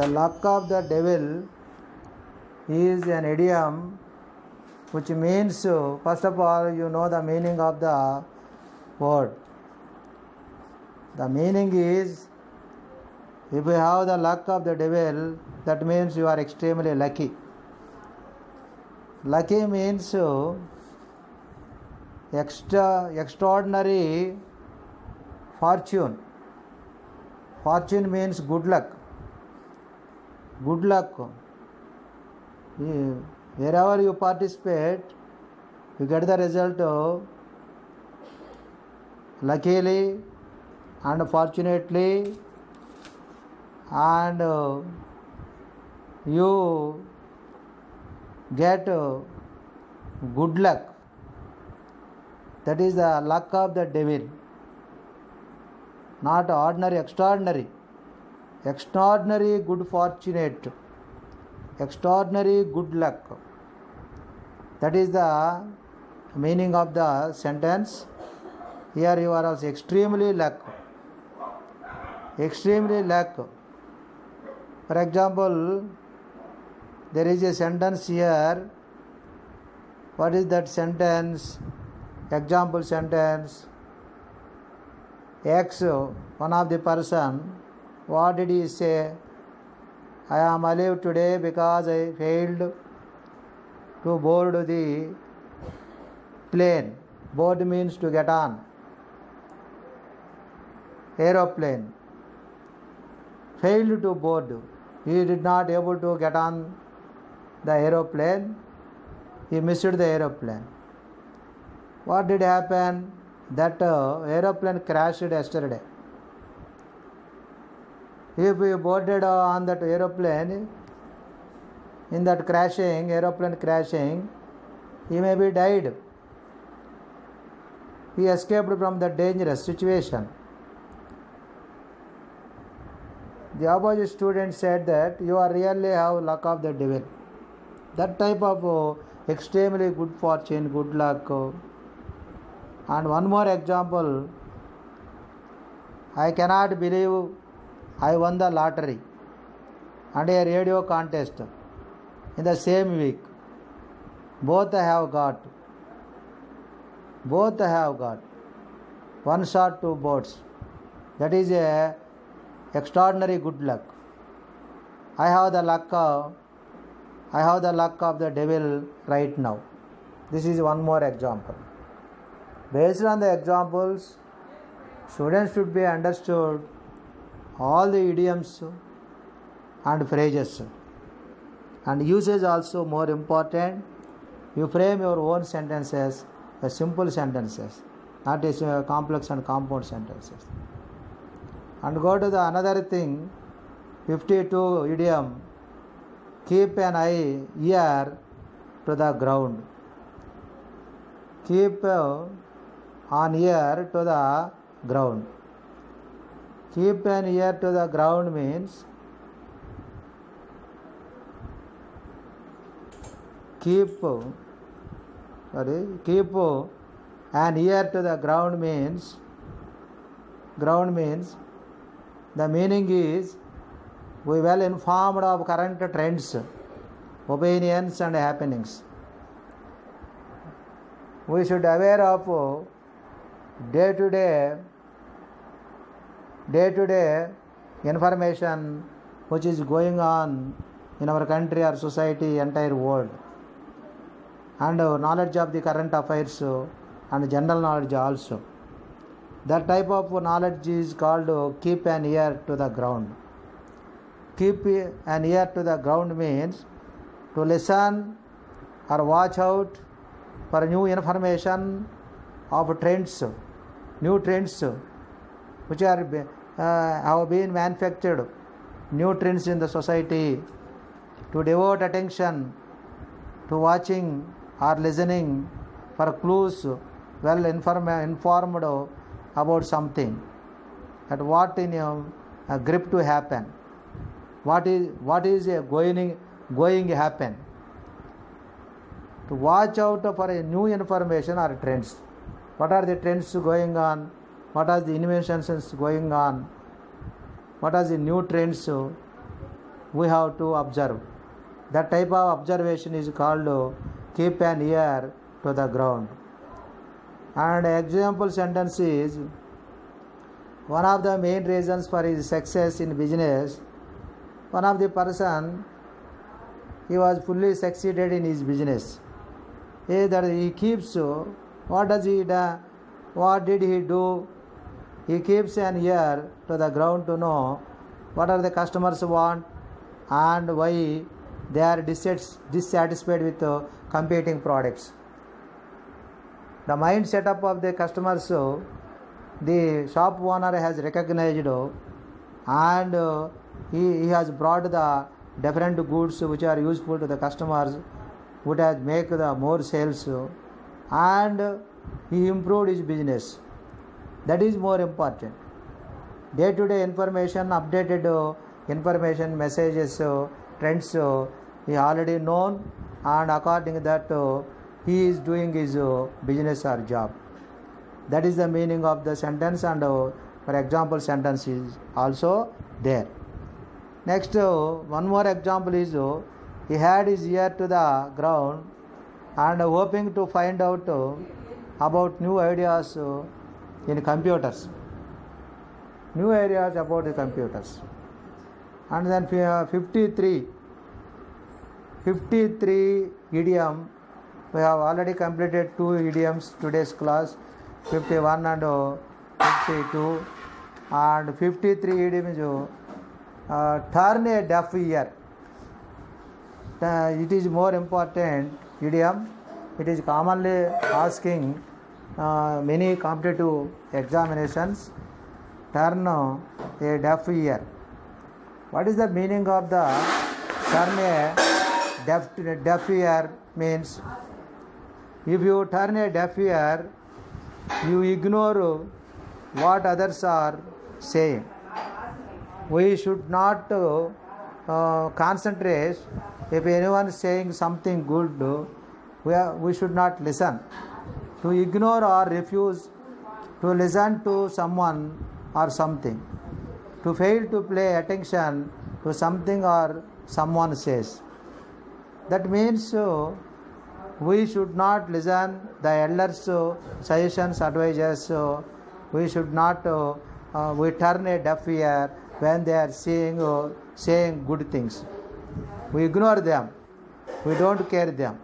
The luck of the devil is an idiom which means, first of all, you know the meaning of the word. The meaning is, if you have the luck of the devil, that means you are extremely lucky. Lucky means extraordinary fortune. Fortune means good luck. Good luck. Wherever you participate, you get the result luckily and fortunately, and you get good luck. That is the luck of the devil. Not ordinary, extraordinary. Extraordinary good fortunate. Extraordinary good luck. That is the meaning of the sentence. Here you are also extremely luck. Extremely luck. For example, there is a sentence here. What is that sentence? Example sentence. X, one of the person, what did he say? I am alive today because I failed to board the plane. Board means to get on. Aeroplane. Failed to board. He did not able to get on the aeroplane. He missed the aeroplane. What did happen? That aeroplane crashed yesterday. If we boarded on that aeroplane, in that crashing, aeroplane crashing, he may be died. He escaped from the dangerous situation. The opposite student said that you are really have luck of the devil. That type of extremely good fortune, good luck. And one more example, I cannot believe I won the lottery and a radio contest in the same week. Both I have got. Both I have got. One shot, two boats. That is a extraordinary good luck. I have the luck of the devil right now. This is one more example. Based on the examples, students should be understood all the idioms and phrases. And usage also more important. You frame your own sentences as simple sentences, not as complex and compound sentences. And go to the another thing, 52 idiom. Keep an ear to the ground. Keep an ear to the ground. Keep an ear to the ground means keep an ear to the ground means the meaning is we well informed of current trends, opinions and happenings. We should aware of day to day information which is going on in our country or society, entire world, and knowledge of the current affairs and general knowledge also. That type of knowledge is called keep an ear to the ground. Keep an ear to the ground means to listen or watch out for new information of trends, new trends which are have been manufactured, new trends in the society, to devote attention to watching or listening for clues, well informed about something, that what in a grip to happen, what is going happen. To watch out for a new information or trends. What are the trends going on? What are the inventions going on? What are the new trends we have to observe. That type of observation is called keep an ear to the ground. And example sentence is, one of the main reasons for his success in business, one of the person, he was fully succeeded in his business. That he keeps, what does he do? What did he do? He keeps an ear to the ground to know what are the customers want and why they are dissatisfied with competing products. The mind setup of the customers, the shop owner has recognized, and he has brought the different goods which are useful to the customers, which has make the more sales, and he improved his business. That is more important. Day-to-day information, updated information, messages, trends, he already known, and according to that he is doing his business or job. That is the meaning of the sentence, and for example sentence is also there. Next, one more example is, he had his ear to the ground and hoping to find out about new ideas in computers. New areas about the computers. And then 53 idiom. We have already completed 2 idioms today's class, 51 and 52. And 53 idiom is turn a deaf ear. It is more important idiom. It is commonly asking many competitive examinations. Turn a deaf ear. What is the meaning of the turn a deaf ear? Means, if you turn a deaf ear, you ignore what others are saying. We should not concentrate. If anyone is saying something good, we should not listen. To ignore or refuse to listen to someone or something. To fail to pay attention to something or someone says. That means we should not listen the elders' suggestions, advices. We should not we turn a deaf ear when they are saying good things. We ignore them. We don't care them.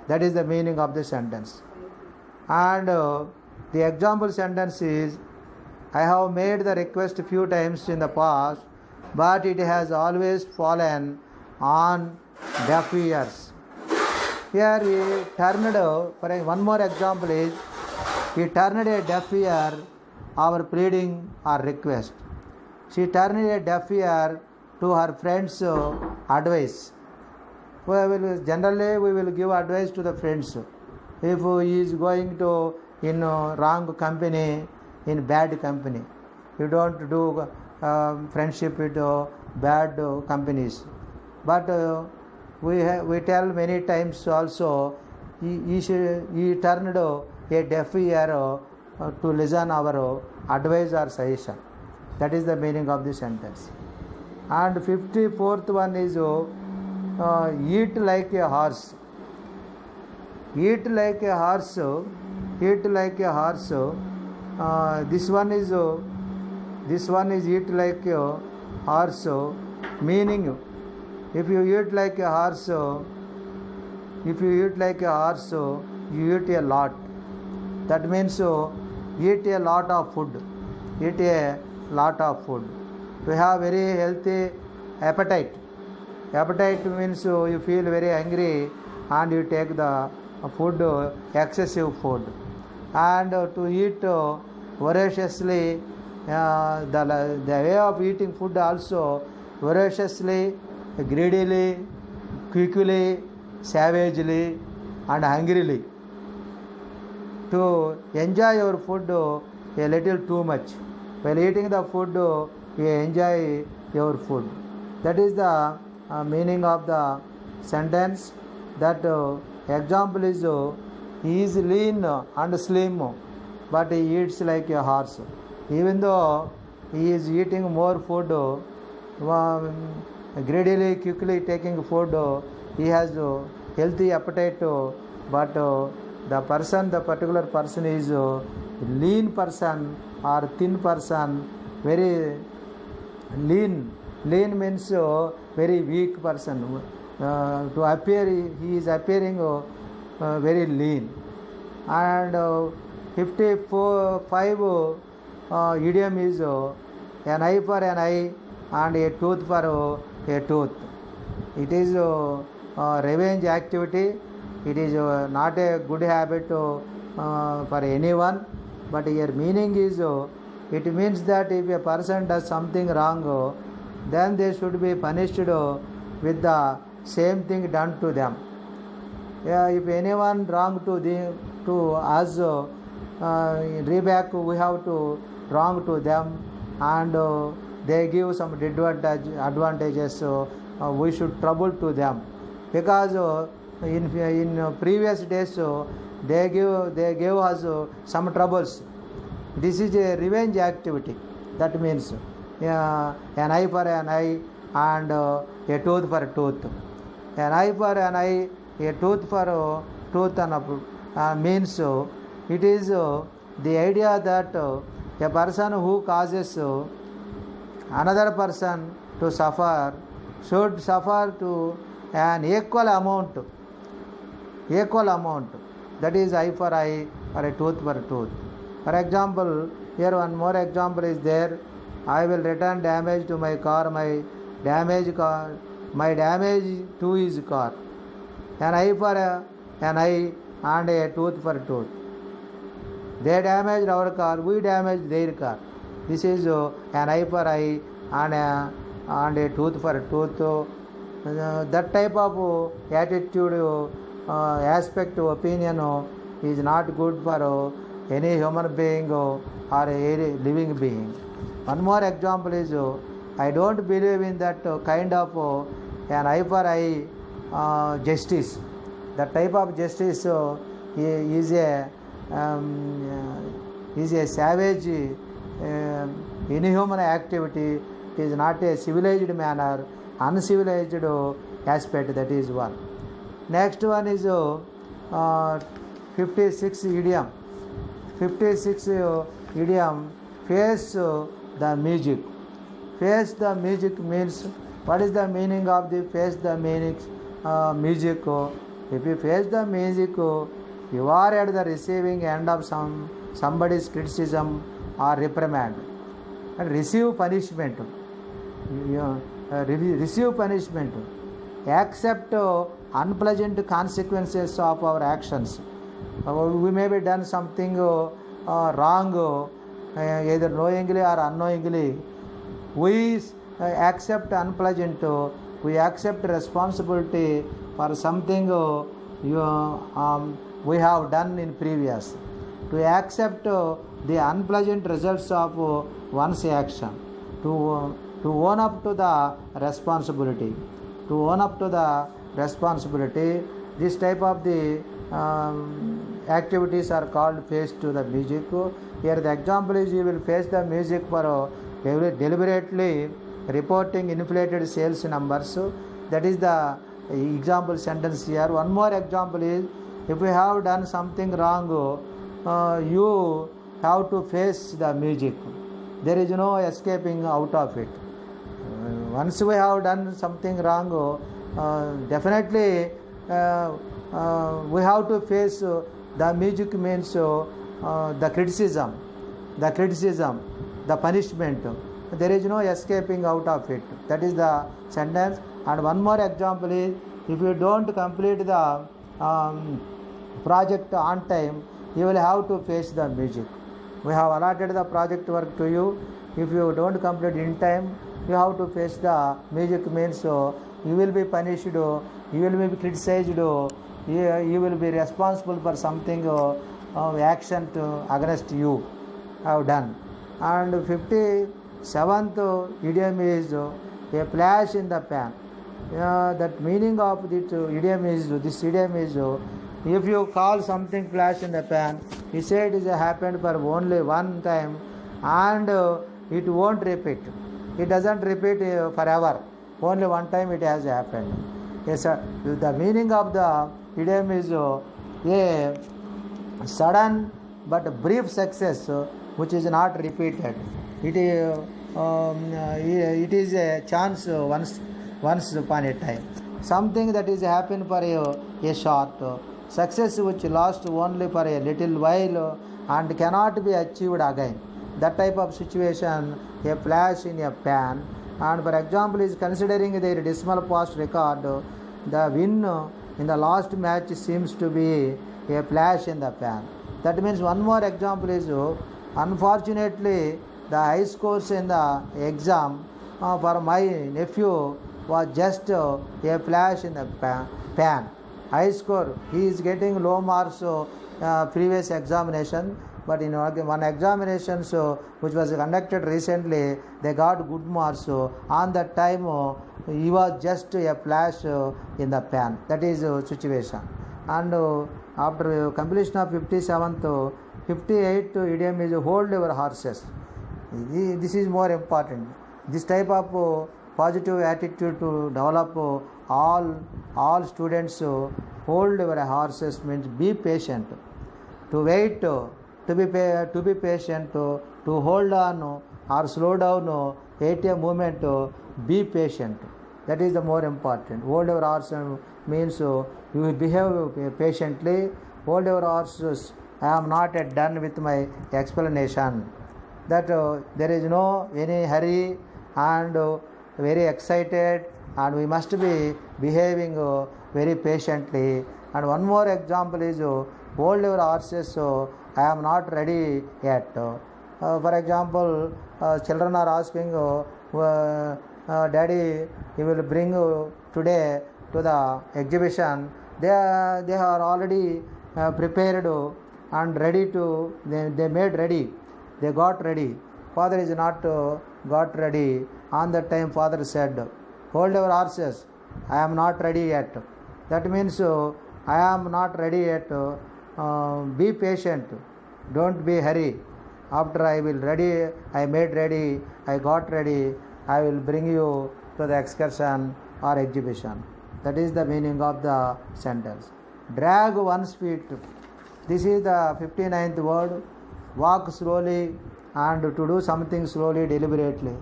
That is the meaning of the sentence. And the example sentence is, I have made the request few times in the past, but it has always fallen on deaf ears. Here he turned, for one more example is, he turned a deaf ear our pleading or request. She turned a deaf ear to her friends' advice. Generally we will give advice to the friends. If he is going to in wrong company, in bad company, you don't do friendship with bad companies. But we tell many times also, he turned a deaf ear to listen our advice or suggestion. That is the meaning of the sentence. And 54th one is eat like a horse. Eat like a horse. Eat like a horse. This one is eat like a horse. Meaning, if you eat like a horse, you eat a lot. That means eat a lot of food. Eat a lot of food. We have very healthy appetite. Appetite means you feel very hungry and you take the food, excessive food. And to eat voraciously, the way of eating food also voraciously, greedily, quickly, savagely and hungrily. To enjoy your food a little too much. While eating the food, you enjoy your food. That is the meaning of the sentence. That example is, he is lean and slim, but he eats like a horse. Even though he is eating more food, greedily, quickly taking food. He has healthy appetite, but the particular person is lean person or thin person, very lean. Lean means very weak person. To appear, he is appearing very lean. And 5 idiom is an eye for an eye and a tooth for a tooth. It is revenge activity. It is not a good habit for anyone, but here meaning is it means that if a person does something wrong, then they should be punished with the same thing done to them. If anyone wrong to us, reback we have to wrong to them, and they give some advantages, we should trouble to them, because in previous days they gave us some troubles. This is a revenge activity. That means an eye for an eye and a tooth for a tooth. An eye for an eye, a tooth for a tooth, and means it is the idea that a person who causes another person to suffer should suffer to an equal amount. That is eye for eye or a tooth for a tooth. For example, here one more example is there. I will return damage to my car. My damage to his car. An eye for an eye and a tooth for a tooth. They damaged our car, we damaged their car. This is an eye for eye and a tooth for a tooth. That type of attitude, aspect, opinion is not good for any human being or a living being. One more example is I don't believe in that kind of an eye for eye justice. That type of justice is a savage, inhuman activity. It is not a civilized manner, uncivilized aspect. That is one. Next one is 56 idiom. 56 idiom, face the music. Face the music means, what is the meaning of the face the music? If you face the music, you are at the receiving end of somebody's criticism or reprimand. And receive punishment. Receive punishment. Accept unpleasant consequences of our actions. We may be done something wrong, either knowingly or unknowingly. We accept unpleasant. We accept responsibility for something we have done in previous. To accept the unpleasant results of one's action. To own up to the responsibility. This type of the activities are called face to the music. Here the example is you will face the music for deliberately reporting inflated sales numbers. That is the example sentence here. One more example is if you have done something wrong, you have to face the music. There is no escaping out of it. Once we have done something wrong, definitely we have to face the music means the criticism, the punishment. There is no escaping out of it. That is the sentence. And one more example is if you don't complete the project on time, you will have to face the music. We have allotted the project work to you. If you don't complete in time, you have to face the music means you will be punished, you will be criticized, you will be responsible for something action against you have done. And 57th idiom is a flash in the pan. That meaning of this idiom is if you call something flash in the pan, he said it happened for only one time and it won't repeat. It doesn't repeat forever. Only one time it has happened. Yes, the meaning of the idiom is a sudden but brief success which is not repeated. It is a chance once upon a time. Something that is happened for a short success which lasts only for a little while and cannot be achieved again. That type of situation, a flash in a pan. And for example, is considering their dismal past record, the win in the last match seems to be a flash in the pan. That means one more example is unfortunately the high scores in the exam for my nephew was just a flash in the pan. High score, he is getting low marks previous examination, but in one examination which was conducted recently, they got good marks. On that time, he was just a flash in the pan. That is the situation. And after completion of 57th, 58th idiom is hold your horses. This is more important. This type of positive attitude to develop all students. Hold your horses means be patient, to wait, to be patient, to hold on or slow down at a moment, be patient. That is the more important. Hold your horses means you will behave patiently. Hold your horses. I am not yet done with my explanation. That there is no any hurry and very excited, and we must be behaving very patiently. And one more example is hold your horses. I am not ready yet. For example, children are asking, Daddy, you will bring today to the exhibition. They are already prepared and ready to. They made ready. They got ready. Father is not got ready. On that time, father said, hold your horses. I am not ready yet. That means I am not ready yet. Be patient. Don't be hurry. After I will ready, I made ready, I got ready, I will bring you to the excursion or exhibition. That is the meaning of the sentence. Drag one's feet. This is the 59th word. Walk slowly and to do something slowly, deliberately.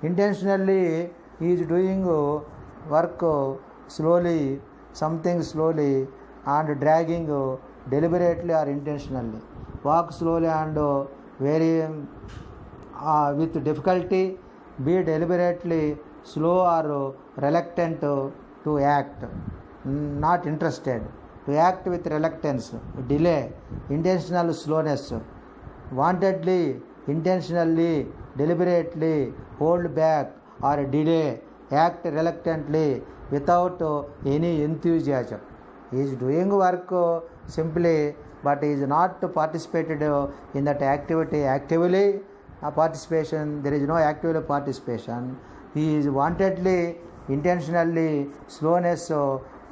Intentionally, he is doing work slowly, something slowly, and dragging deliberately or intentionally. Walk slowly and very with difficulty, be deliberately slow or reluctant to act, not interested, to act with reluctance, delay, intentional slowness, wantedly, intentionally, deliberately, hold back or delay, act reluctantly without any enthusiasm. He is doing work simply, but he is not participated in that activity actively. Participation, there is no active participation. He is wantedly, intentionally, slowness,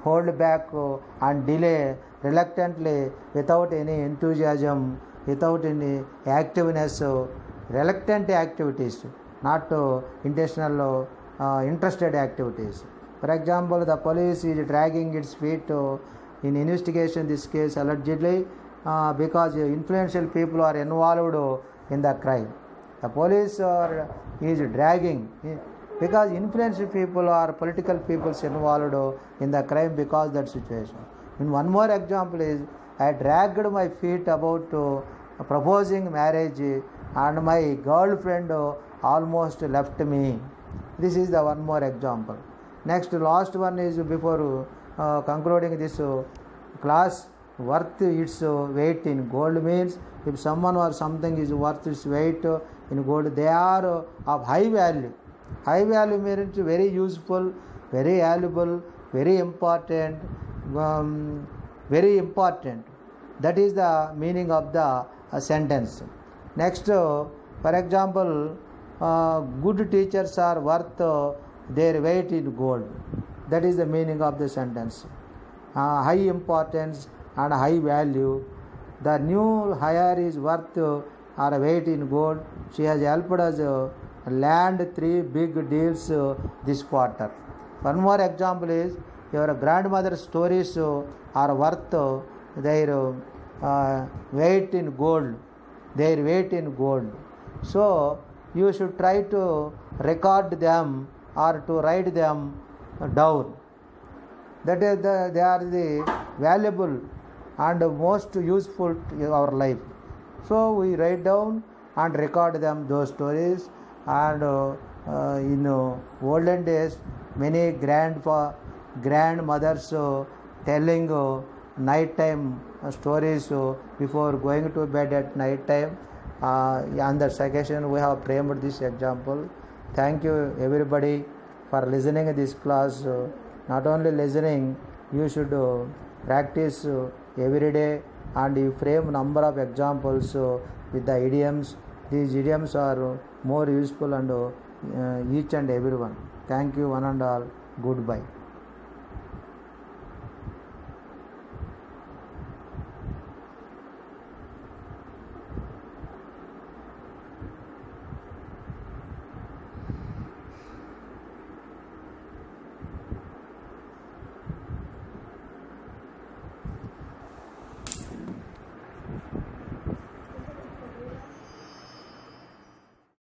hold back and delay, reluctantly, without any enthusiasm, without any activeness, reluctant activities, not intentional, interested activities. For example, the police is dragging its feet in investigation this case allegedly because influential people are involved in the crime. The police is dragging because influential people or political people involved in the crime because that situation. In one more example is, I dragged my feet about proposing marriage and my girlfriend almost left me. This is the one more example. Next, last one is before concluding this class, worth its weight in gold means if someone or something is worth its weight in gold, they are of high value. High value means very useful, very valuable, very important, very important. That is the meaning of the sentence. Next, for example, good teachers are worth their weight in gold. That is the meaning of the sentence. High importance and high value. The new hire is worth her weight in gold. She has helped us land 3 big deals this quarter. One more example is your grandmother's stories are worth their weight in gold. Their weight in gold. So you should try to record them or to write them down. That is they are the valuable and most useful to our life. So we write down and record them those stories. And in olden days, many grandmothers telling nighttime stories before going to bed at night time. On that occasion, we have framed this example. Thank you everybody for listening to this class. Not only listening, you should practice every day, and you frame number of examples with the idioms. These idioms are more useful and each and everyone. Thank you one and all. Goodbye.